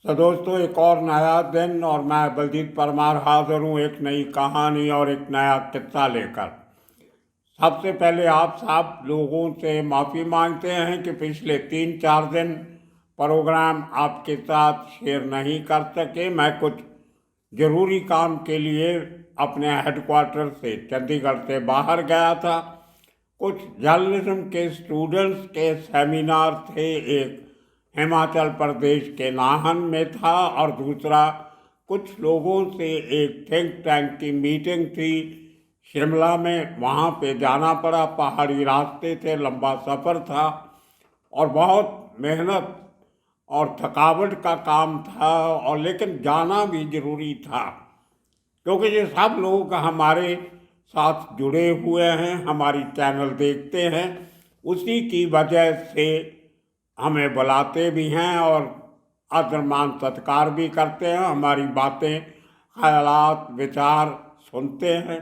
तो दोस्तों, एक और नया दिन और मैं बलजीत परमार हाजिर हूँ एक नई कहानी और एक नया किस्सा लेकर। सबसे पहले आप सब लोगों से माफ़ी मांगते हैं कि पिछले 3-4 दिन प्रोग्राम आपके साथ शेयर नहीं कर सके। मैं कुछ ज़रूरी काम के लिए अपने हेडक्वार्टर से चंडीगढ़ से बाहर गया था। कुछ जर्नलिज्म के स्टूडेंट्स के सेमिनार थे, एक हिमाचल प्रदेश के नाहन में था और दूसरा कुछ लोगों से एक थिंक टैंक की मीटिंग थी शिमला में। वहाँ पे जाना पड़ा, पहाड़ी रास्ते थे, लंबा सफ़र था और बहुत मेहनत और थकावट का काम था, और लेकिन जाना भी ज़रूरी था क्योंकि ये सब लोग हमारे साथ जुड़े हुए हैं, हमारी चैनल देखते हैं, उसी की वजह से हमें बुलाते भी हैं और आदर मान सत्कार भी करते हैं, हमारी बातें, ख्यालात, विचार सुनते हैं।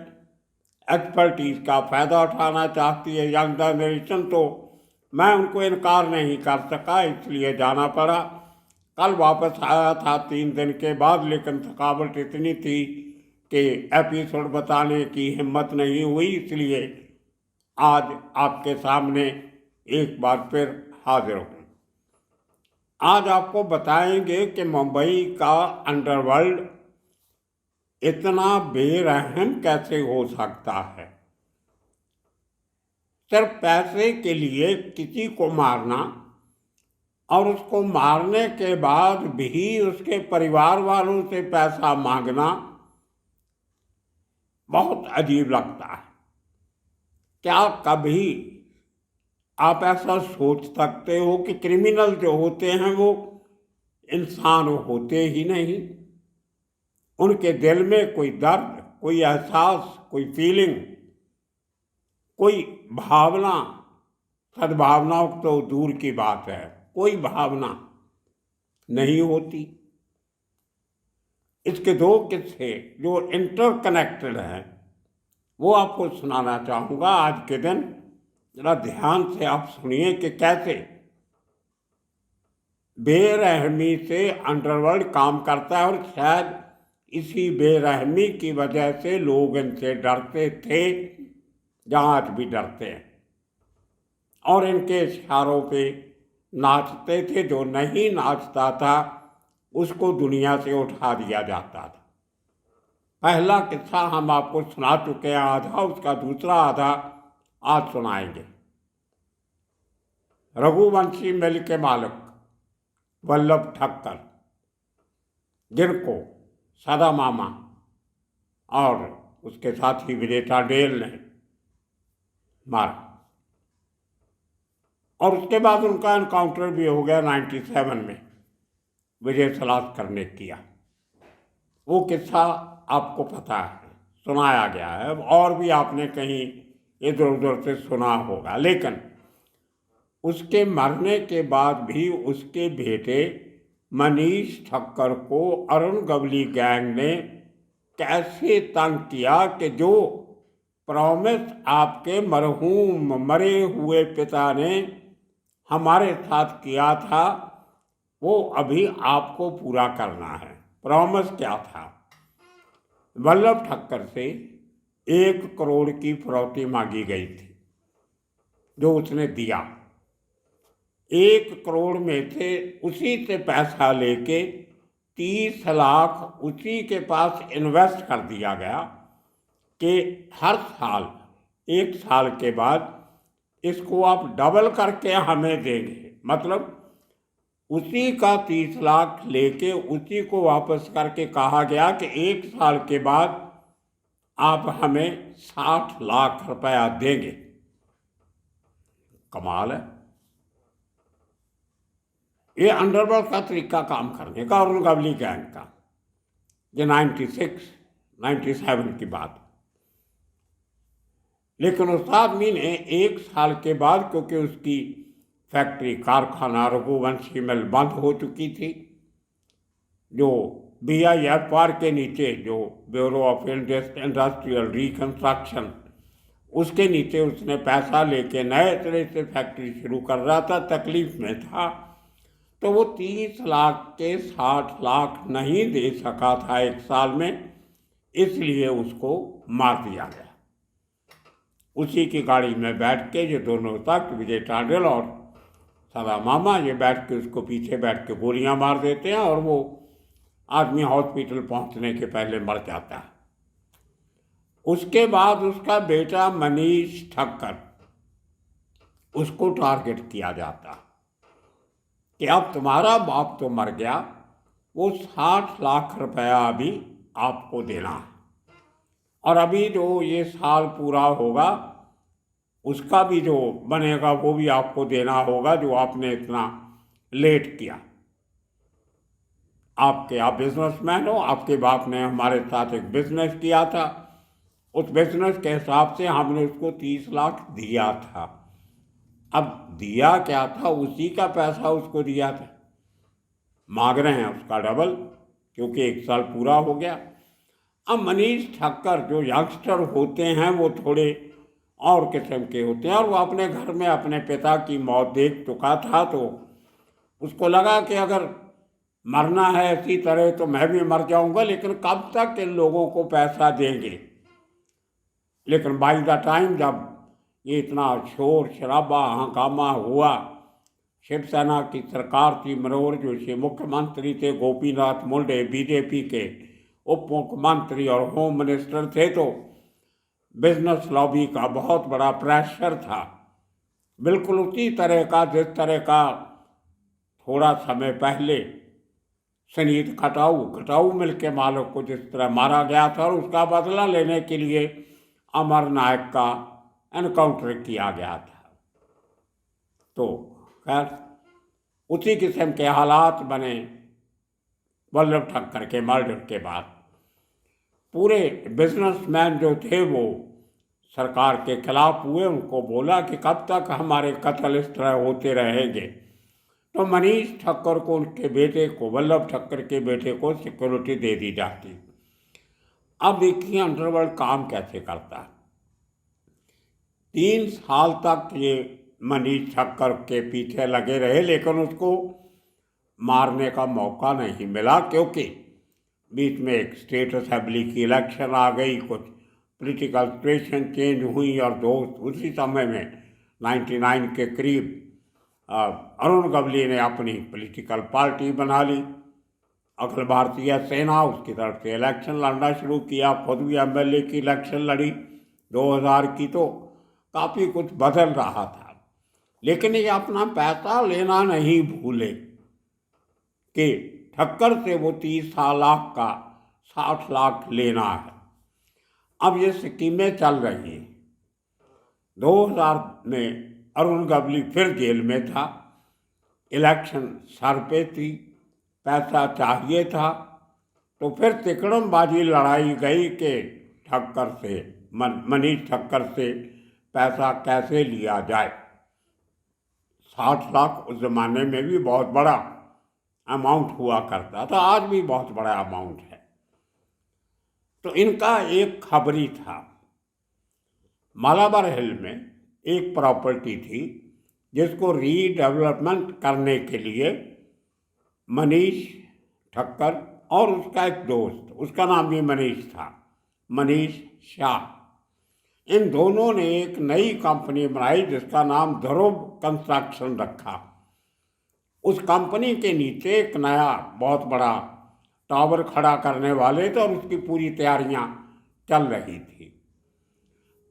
एक्सपर्टीज़ का फ़ायदा उठाना चाहती है यंग जनरेशन, तो मैं उनको इनकार नहीं कर सका, इसलिए जाना पड़ा। कल वापस आया था 3 दिन के बाद, लेकिन थकावट इतनी थी कि एपिसोड बताने की हिम्मत नहीं हुई, इसलिए आज आपके सामने एक बार फिर हाजिर हूँ। आज आपको बताएंगे कि मुंबई का अंडरवर्ल्ड इतना बेरहम कैसे हो सकता है। सिर्फ पैसे के लिए किसी को मारना और उसको मारने के बाद भी उसके परिवार वालों से पैसा मांगना बहुत अजीब लगता है। क्या कभी आप ऐसा सोच सकते हो कि क्रिमिनल जो होते हैं वो इंसान होते ही नहीं? उनके दिल में कोई दर्द, कोई एहसास, कोई फीलिंग, कोई भावना, सद्भावनाओं तो दूर की बात है, कोई भावना नहीं होती। इसके दो किस्से जो इंटरकनेक्टेड हैं वो आपको सुनाना चाहूँगा आज के दिन। जरा ध्यान से आप सुनिए कि कैसे बेरहमी से अंडरवर्ल्ड काम करता है, और शायद इसी बेरहमी की वजह से लोग इनसे डरते थे, जहाँ आज भी डरते हैं, और इनके इशारों पे नाचते थे। जो नहीं नाचता था उसको दुनिया से उठा दिया जाता था। पहला किस्सा हम आपको सुना चुके हैं आधा, उसका दूसरा आधा आज सुनाएंगे। रघुवंशी मिल के मालिक वल्लभ ठक्कर, जिनको सदा मामा और उसके साथी विजेता डेल ने मारा, और उसके बाद उनका एनकाउंटर भी हो गया 97 में, विजय सलास्कर ने किया। वो किस्सा आपको पता है, सुनाया गया है, और भी आपने कहीं इधर उधर से सुना होगा। लेकिन उसके मरने के बाद भी उसके बेटे मनीष ठक्कर को अरुण गवली गैंग ने कैसे तंग किया कि जो प्रॉमिस आपके मरहूम मरे हुए पिता ने हमारे साथ किया था वो अभी आपको पूरा करना है। प्रॉमिस क्या था? वल्लभ ठक्कर से 1 करोड़ की फिरौती मांगी गई थी, जो उसने दिया। 1 करोड़ में से उसी से पैसा लेके 30 लाख उसी के पास इन्वेस्ट कर दिया गया कि हर साल 1 साल के बाद इसको आप डबल करके हमें देंगे। मतलब उसी का 30 लाख लेके उसी को वापस करके कहा गया कि 1 साल के बाद आप हमें 60 लाख रुपया देंगे। कमाल है। ये अंडरवर्ल्ड का तरीका काम करने का, अरुण गवली गैंग का। ये 96-97 की बात। लेकिन उस आदमी ने 1 साल के बाद, क्योंकि उसकी फैक्ट्री कारखाना रघुवंशी मिल बंद हो चुकी थी, जो BIFR के नीचे, जो ब्यूरो ऑफ इंडस्ट्रियल रिकंस्ट्रक्शन, उसके नीचे उसने पैसा लेके नए तरह से फैक्ट्री शुरू कर रहा था, तकलीफ में था। तो वो 30 लाख के 60 लाख नहीं दे सका था एक साल में, इसलिए उसको मार दिया गया। उसी की गाड़ी में बैठ के ये दोनों तक, विजय टांडल और सदा मामा, ये बैठ के उसको पीछे बैठ के गोलियां मार देते हैं और वो आदमी हॉस्पिटल पहुंचने के पहले मर जाता है। उसके बाद उसका बेटा मनीष ठक्कर, उसको टारगेट किया जाता कि अब तुम्हारा बाप तो मर गया, वो 60 लाख रुपया अभी आपको देना है, और अभी जो ये साल पूरा होगा उसका भी जो बनेगा वो भी आपको देना होगा, जो आपने इतना लेट किया। आप बिजनेसमैन हो, आपके बाप ने हमारे साथ एक बिजनेस किया था, उस बिजनेस के हिसाब से हमने उसको 30 लाख दिया था। अब दिया क्या था, उसी का पैसा उसको दिया था, मांग रहे हैं उसका डबल, क्योंकि एक साल पूरा हो गया। अब मनीष ठक्कर जो यंगस्टर होते हैं वो थोड़े और किस्म के होते हैं, और वो अपने घर में अपने पिता की मौत देख चुका था, तो उसको लगा कि अगर मरना है इसी तरह तो मैं भी मर जाऊंगा, लेकिन कब तक इन लोगों को पैसा देंगे। लेकिन बाई द टाइम जब ये इतना शोर शराबा हंगामा हुआ, शिवसेना की सरकार थी, मनोहर जोशी मुख्यमंत्री थे, गोपीनाथ मुंडे बीजेपी के उप मुख्यमंत्री और होम मिनिस्टर थे, तो बिजनेस लॉबी का बहुत बड़ा प्रेशर था, बिल्कुल उसी तरह का जिस तरह का थोड़ा समय पहले सुनीत खटाऊ मिल के मालिक को जिस तरह मारा गया था, और उसका बदला लेने के लिए अमर नायक का एनकाउंटर किया गया था। तो खैर उसी किस्म के हालात बने वल्लभ ठक्कर के मर्डर के बाद। पूरे बिजनेसमैन जो थे वो सरकार के खिलाफ हुए, उनको बोला कि कब तक हमारे कत्ल इस तरह होते रहेंगे। तो मनीष ठक्कर को, उनके बेटे को, वल्लभ ठक्कर के बेटे को सिक्योरिटी दे दी जाती। अब देखिए अंडरवर्ल्ड काम कैसे करता है। 3 साल तक ये मनीष ठक्कर के पीछे लगे रहे, लेकिन उसको मारने का मौका नहीं मिला, क्योंकि बीच में एक स्टेट असेंबली की इलेक्शन आ गई, कुछ पॉलिटिकल सिचुएशन चेंज हुई, और उसी समय में 99 के करीब अरुण गवली ने अपनी पॉलिटिकल पार्टी बना ली, अखिल भारतीय सेना, उसकी तरफ से इलेक्शन लड़ना शुरू किया, खुद भी एमएलए की इलेक्शन लड़ी 2000 की। तो काफ़ी कुछ बदल रहा था, लेकिन ये अपना पैसा लेना नहीं भूले कि ठक्कर से वो 30 लाख का 60 लाख लेना है। अब ये स्कीमें चल रही हैं। 2000 में अरुण गवली फिर जेल में था, इलेक्शन सर पे थी, पैसा चाहिए था, तो फिर तिकड़मबाजी लड़ाई गई कि ठक्कर से, मनीष ठक्कर से पैसा कैसे लिया जाए। 60 लाख उस जमाने में भी बहुत बड़ा अमाउंट हुआ करता था, आज भी बहुत बड़ा अमाउंट है। तो इनका एक खबरी था, मालाबार हिल में एक प्रॉपर्टी थी जिसको रीडेवलपमेंट करने के लिए मनीष ठक्कर और उसका एक दोस्त, उसका नाम भी मनीष था, मनीष शाह, इन दोनों ने एक नई कंपनी बनाई जिसका नाम ध्रुव कंस्ट्रक्शन रखा। उस कंपनी के नीचे एक नया बहुत बड़ा टावर खड़ा करने वाले थे, और उसकी पूरी तैयारियां चल रही थी।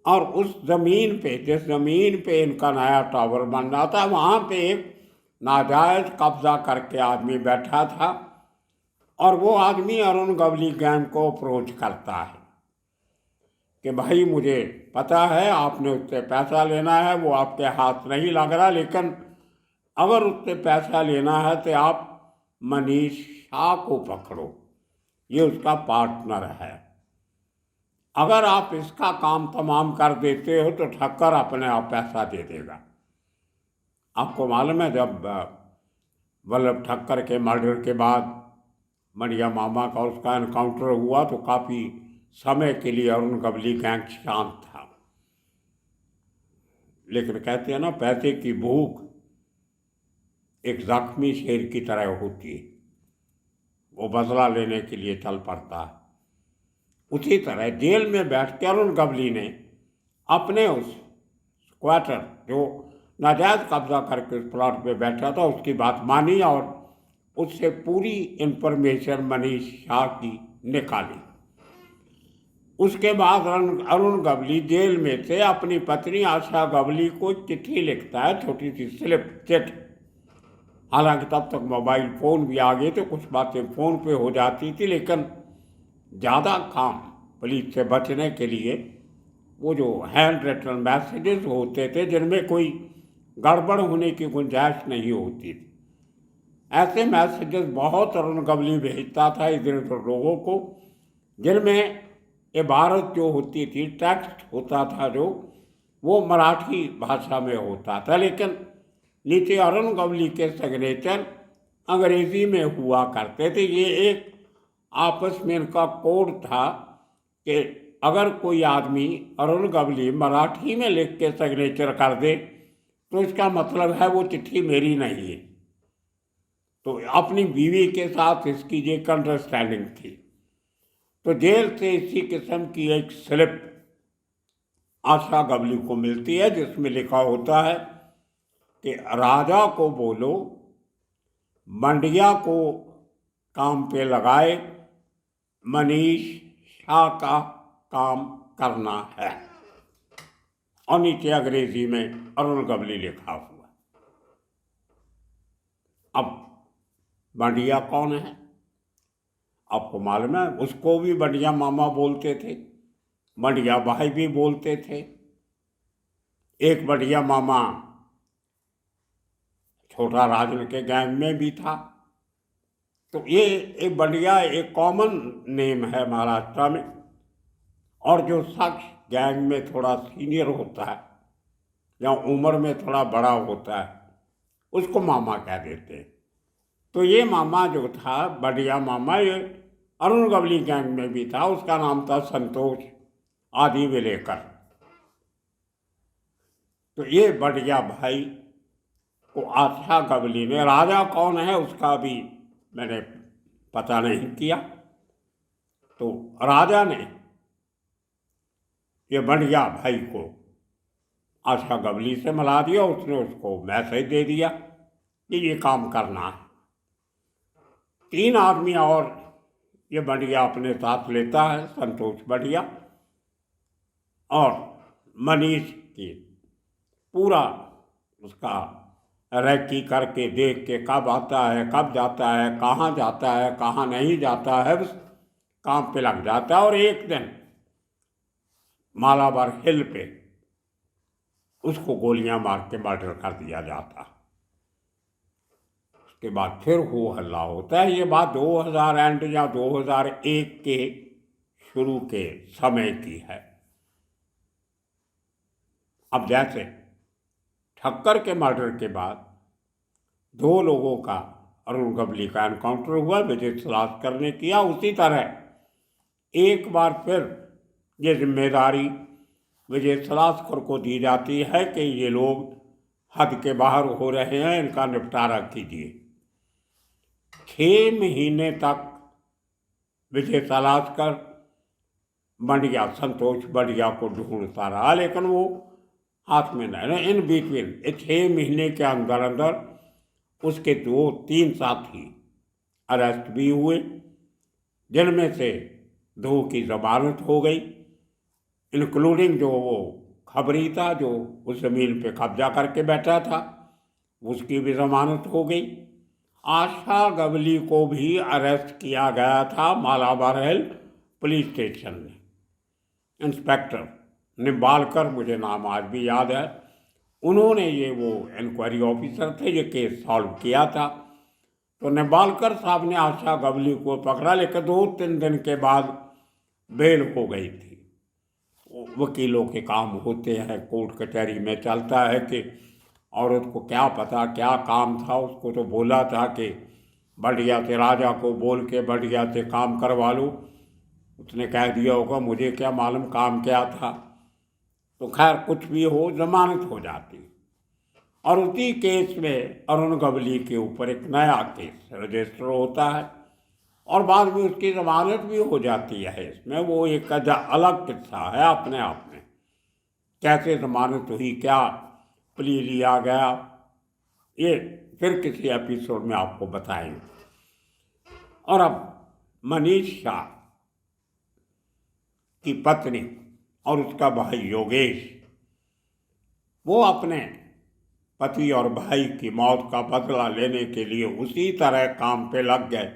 और उस जमीन पे, जिस जमीन पे इनका नया टावर बन रहा था, वहाँ पे एक नाजायज कब्जा करके आदमी बैठा था, और वो आदमी अरुण गवली गैंग को अप्रोच करता है कि भाई मुझे पता है आपने उससे पैसा लेना है, वो आपके हाथ नहीं लग रहा, लेकिन अगर उससे पैसा लेना है तो आप मनीष शाह को पकड़ो, ये उसका पार्टनर है। अगर आप इसका काम तमाम कर देते हो तो ठक्कर अपने आप पैसा दे देगा। आपको मालूम है जब वल्लभ ठक्कर के मर्डर के बाद मड़िया मामा का उसका एनकाउंटर हुआ तो काफ़ी समय के लिए अरुण गवली गैंग शांत था, लेकिन कहते हैं ना पैसे की भूख एक जख्मी शेर की तरह होती है, वो बदला लेने के लिए चल पड़ता है। उसी तरह जेल में बैठ के अरुण गवली ने अपने उस क्वार्टर जो नाजायज कब्जा करके उस प्लॉट पे बैठा था उसकी बात मानी और उससे पूरी इंफॉर्मेशन मनीष शाह की निकाली। उसके बाद अरुण गवली जेल में से अपनी पत्नी आशा गवली को चिट्ठी लिखता है, छोटी सी स्लिप चिट। हालांकि तब तक मोबाइल फ़ोन भी आ गए थे, कुछ बातें फ़ोन पे हो जाती थी, लेकिन ज़्यादा काम पुलिस से बचने के लिए वो जो हैंड रिटन मैसेजेस होते थे जिनमें कोई गड़बड़ होने की गुंजाइश नहीं होती थी, ऐसे मैसेजेस बहुत अरुण गवली भेजता था इधर उधर लोगों को, जिनमें इबारत जो होती थी, टेक्स्ट होता था जो, वो मराठी भाषा में होता था, लेकिन नीचे अरुण गवली के सिग्नेचर अंग्रेजी में हुआ करते थे। ये एक आपस में इनका कोड था कि अगर कोई आदमी अरुण गवली मराठी में लिख के सिग्नेचर कर दे तो इसका मतलब है वो चिट्ठी मेरी नहीं है। तो अपनी बीवी के साथ इसकी एक अंडरस्टैंडिंग थी। तो जेल से इसी किस्म की एक स्लिप आशा गवली को मिलती है जिसमें लिखा होता है कि राजा को बोलो मंडिया को काम पे लगाए, मनीष शाह का काम करना है, और नीचे अंग्रेजी में अरुण गवली लिखा हुआ। अब मंडिया कौन है आपको मालूम है, उसको भी मंडिया मामा बोलते थे, मंडिया भाई भी बोलते थे। एक मंडिया मामा छोटा राजन के गैंग में भी था। तो ये एक मंडिया एक कॉमन नेम है महाराष्ट्र में, और जो शख्स गैंग में थोड़ा सीनियर होता है या उम्र में थोड़ा बड़ा होता है उसको मामा कह देते हैं। तो ये मामा जो था बढ़िया मामा, ये अरुण गवली गैंग में भी था, उसका नाम था संतोष आदि विलेकर। तो ये बढ़िया भाई को आशा गवली ने, राजा कौन है उसका भी मैंने पता नहीं किया, तो राजा ने ये बढ़िया भाई को आशा गवली से मिला दिया। उसने उसको मैसेज दे दिया कि ये काम करना है। 3 आदमी और ये बढ़िया अपने साथ लेता है, संतोष बढ़िया और मनीष की पूरा उसका रैकी करके देख के कब आता है, कब जाता है, कहाँ नहीं जाता है, उस काम पे लग जाता है। और एक दिन मालाबार हिल पे उसको गोलियां मार के मर्डर कर दिया जाता। उसके बाद फिर हो हल्ला होता है। ये बात 2000 एंड या 2001 के शुरू के समय की है। अब जैसे ठक्कर के मर्डर के बाद 2 लोगों का अरुण गवली का एनकाउंटर हुआ, विजय सलास्कर ने किया, उसी तरह एक बार फिर ये जिम्मेदारी विजय सलास्कर को दी जाती है कि ये लोग हद के बाहर हो रहे हैं, इनका निपटारा कीजिए। 6 महीने तक विजय सलास्कर बढ़िया संतोष बढ़िया को ढूंढता रहा, लेकिन वो हाथ में नहीं। इन बिटवीन 6 महीने के अंदर अंदर उसके 2-3 साथी अरेस्ट भी हुए, जिनमें से 2 की जमानत हो गई, इंक्लूडिंग जो वो खबरी था जो उस ज़मीन पे कब्जा करके बैठा था, उसकी भी जमानत हो गई। आशा गवली को भी अरेस्ट किया गया था मालाबार हिल पुलिस स्टेशन में। इंस्पेक्टर निम्बालकर, मुझे नाम आज भी याद है, उन्होंने ये वो इंक्वायरी ऑफिसर थे, ये केस सॉल्व किया था। तो निम्बालकर साहब ने आशा गवली को पकड़ा, लेकिन 2-3 दिन के बाद बेल हो गई थी। वकीलों के काम होते हैं, कोर्ट कचहरी में चलता है कि औरत को क्या पता क्या काम था, उसको तो बोला था कि बढ़िया से राजा को बोल के बढ़िया से काम करवा लो, उसने कह दिया होगा मुझे क्या मालूम काम क्या था। तो खैर कुछ भी हो, जमानत हो जाती। और उसी केस में अरुण गवली के ऊपर एक नया केस रजिस्टर होता है और बाद में उसकी जमानत भी हो जाती है। इसमें वो एक अलग किस्सा है अपने आप में, कैसे जमानत हुई, क्या प्ली लिया गया, ये फिर किसी एपिसोड में आपको बताएंगे। और अब मनीष शाह की पत्नी और उसका भाई योगेश, वो अपने पति और भाई की मौत का बदला लेने के लिए उसी तरह काम पे लग गए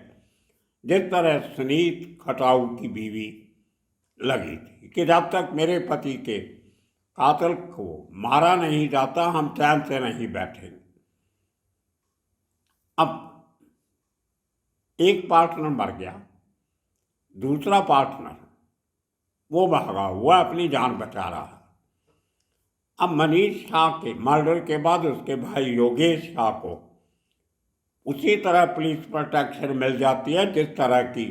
जिस तरह सुनीत खटाऊ की बीवी लगी थी कि जब तक मेरे पति के कातिल को मारा नहीं जाता हम चैन से नहीं बैठेंगे। अब एक पार्टनर मर गया, दूसरा पार्टनर वो भागा हुआ अपनी जान बचा रहा है। अब मनीष शाह के मर्डर के बाद उसके भाई योगेश शाह को उसी तरह पुलिस प्रोटेक्शन मिल जाती है जिस तरह की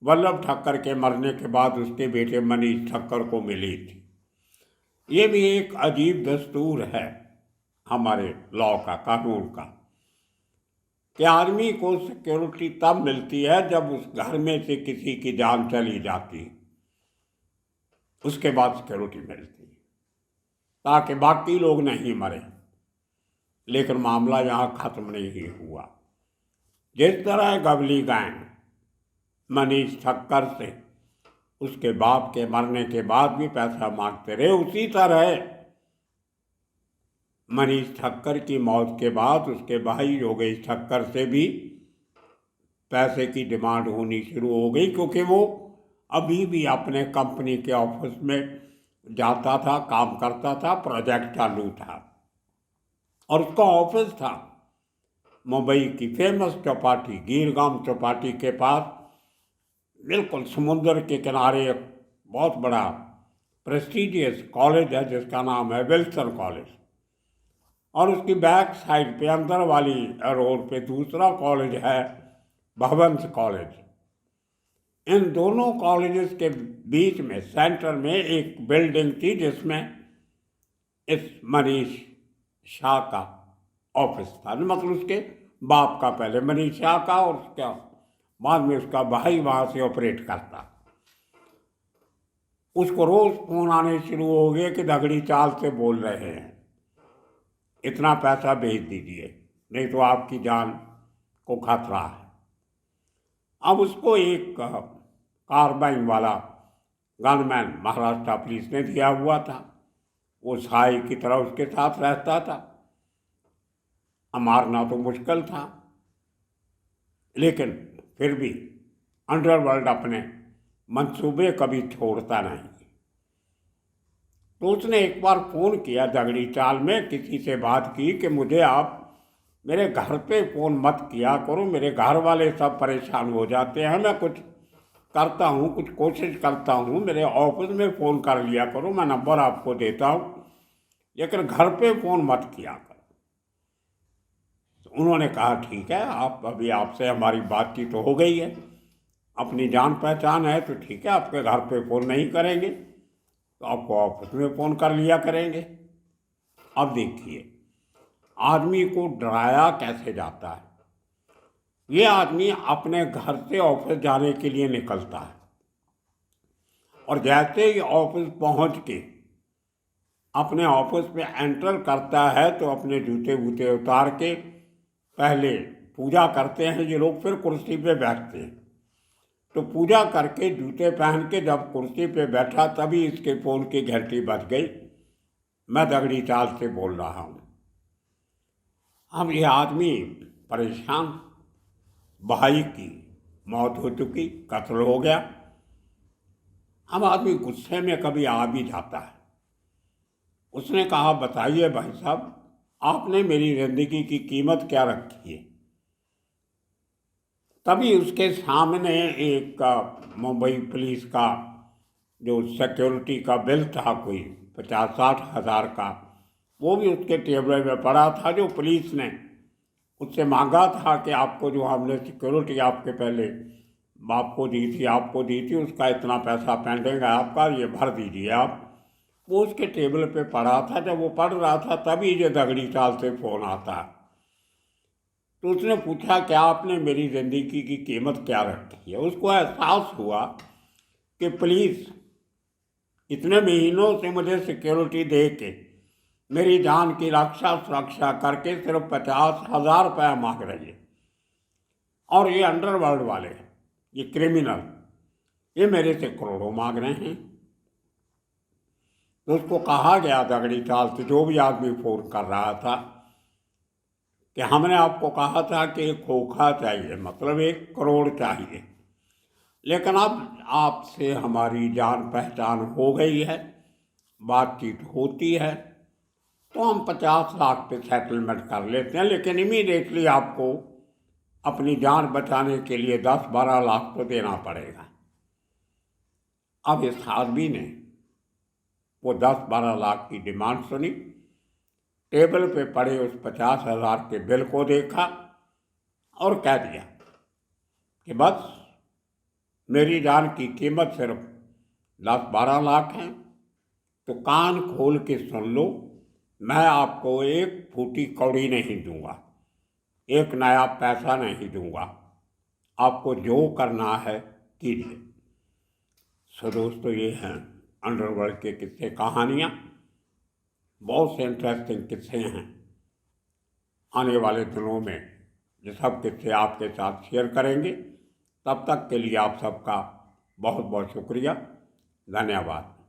वल्लभ ठक्कर के मरने के बाद उसके बेटे मनीष ठक्कर को मिली थी। ये भी एक अजीब दस्तूर है हमारे लॉ का, कानून का, कि आदमी को सिक्योरिटी तब मिलती है जब उस घर में से किसी की जान चली जाती है, उसके बाद सिक्योरिटी मिलती है ताकि बाकी लोग नहीं मरे। लेकिन मामला यहाँ खत्म नहीं हुआ। जिस तरह गवली गैंग मनीष ठक्कर से उसके बाप के मरने के बाद भी पैसा मांगते रहे, उसी तरह मनीष ठक्कर की मौत के बाद उसके भाई योगेश ठक्कर से भी पैसे की डिमांड होनी शुरू हो गई, क्योंकि वो अभी भी अपने कंपनी के ऑफिस में जाता था, काम करता था, प्रोजेक्ट चालू था और उसका ऑफिस था मुंबई की फेमस चौपाटी, गीरगाम चौपाटी के पास, बिल्कुल समुद्र के किनारे एक बहुत बड़ा प्रेस्टिजियस कॉलेज है जिसका नाम है विल्सन कॉलेज, और उसकी बैक साइड पे अंदर वाली रोड पे दूसरा कॉलेज है भवंस कॉलेज। इन दोनों कॉलेजेस के बीच में सेंटर में एक बिल्डिंग थी जिसमें इस मनीष शाह का ऑफिस था, मतलब उसके बाप का पहले मनीष शाह का और उसका बाद में उसका भाई वहाँ से ऑपरेट करता। उसको रोज फोन आने शुरू हो गए कि दगड़ी चाल से बोल रहे हैं, इतना पैसा भेज दीजिए नहीं तो आपकी जान को खतरा है। अब उसको एक कार्बाइन वाला गनमैन महाराष्ट्र पुलिस ने दिया हुआ था, वो साई की तरह उसके साथ रहता था। मारना तो मुश्किल था लेकिन फिर भी अंडरवर्ल्ड अपने मंसूबे कभी छोड़ता नहीं। तो उसने एक बार फ़ोन किया दगड़ी चाल में, किसी से बात की कि मुझे आप मेरे घर पे फ़ोन मत किया करो, मेरे घर वाले सब परेशान हो जाते हैं, मैं कुछ करता हूँ, कुछ कोशिश करता हूँ, मेरे ऑफिस में फ़ोन कर लिया करो, मैं नंबर आपको देता हूँ, लेकिन घर पे फ़ोन मत किया करो। तो उन्होंने कहा ठीक है, आप अभी आपसे हमारी बातचीत तो हो गई है, अपनी जान पहचान है तो ठीक है, आपके घर पे फ़ोन नहीं करेंगे तो आपको ऑफिस में फ़ोन कर लिया करेंगे। अब देखिए आदमी को डराया कैसे जाता है। ये आदमी अपने घर से ऑफिस जाने के लिए निकलता है और जैसे ही ऑफिस पहुंच के अपने ऑफिस में एंटर करता है तो अपने जूते वूते उतार के पहले पूजा करते हैं ये लोग, फिर कुर्सी पे बैठते हैं। तो पूजा करके जूते पहन के जब कुर्सी पे बैठा तभी इसके फ़ोन की घंटी बज गई, मैं दगड़ी चाल से बोल रहा हूँ। अब ये आदमी परेशान, भाई की मौत हो चुकी, कत्ल हो गया। अब आदमी गुस्से में कभी आ भी जाता है। उसने कहा बताइए भाई साहब, आपने मेरी ज़िंदगी की कीमत क्या रखी है। तभी उसके सामने एक मुंबई पुलिस का जो सिक्योरिटी का बिल था कोई 50-60 हज़ार का, वो भी उसके टेबल में पड़ा था, जो पुलिस ने उससे मांगा था कि आपको जो हमने सिक्योरिटी आपके पहले आपको दी थी उसका इतना पैसा पेंडिंग है आपका, ये भर दीजिए आप। वो उसके टेबल पे पड़ा था। जब वो पढ़ रहा था तभी ये दगड़ी चाल से फ़ोन आता। तो उसने पूछा क्या आपने मेरी ज़िंदगी की कीमत क्या रखी है। उसको एहसास हुआ कि पुलिस इतने महीनों से मुझे सिक्योरिटी दे के मेरी जान की रक्षा सुरक्षा करके सिर्फ 50,000 रुपया मांग रही है, और ये अंडरवर्ल्ड वाले, ये क्रिमिनल, ये मेरे से करोड़ों मांग रहे हैं। तो उसको कहा गया दगड़ी चाल से, जो भी आदमी फ़ोन कर रहा था, कि हमने आपको कहा था कि एक खोखा चाहिए, मतलब 1 करोड़ चाहिए, लेकिन अब आपसे हमारी जान पहचान हो गई है, बातचीत होती है, तो हम 50 लाख पे सेटलमेंट कर लेते हैं, लेकिन इमीडिएटली आपको अपनी जान बचाने के लिए 10-12 लाख तो देना पड़ेगा। अब इस आदमी ने वो 10-12 लाख की डिमांड सुनी, टेबल पे पड़े उस 50,000 के बिल को देखा और कह दिया कि बस मेरी जान की कीमत सिर्फ 10-12 लाख है, तो कान खोल के सुन लो, मैं आपको एक फूटी कौड़ी नहीं दूंगा, एक नया पैसा नहीं दूंगा, आपको जो करना है कीजिए। सो दोस्तों, ये हैं अंडरवर्ल्ड के किस्से कहानियाँ। बहुत से इंटरेस्टिंग किस्से हैं। आने वाले दिनों में ये सब किस्से आपके साथ शेयर करेंगे। तब तक के लिए आप सबका बहुत बहुत शुक्रिया, धन्यवाद।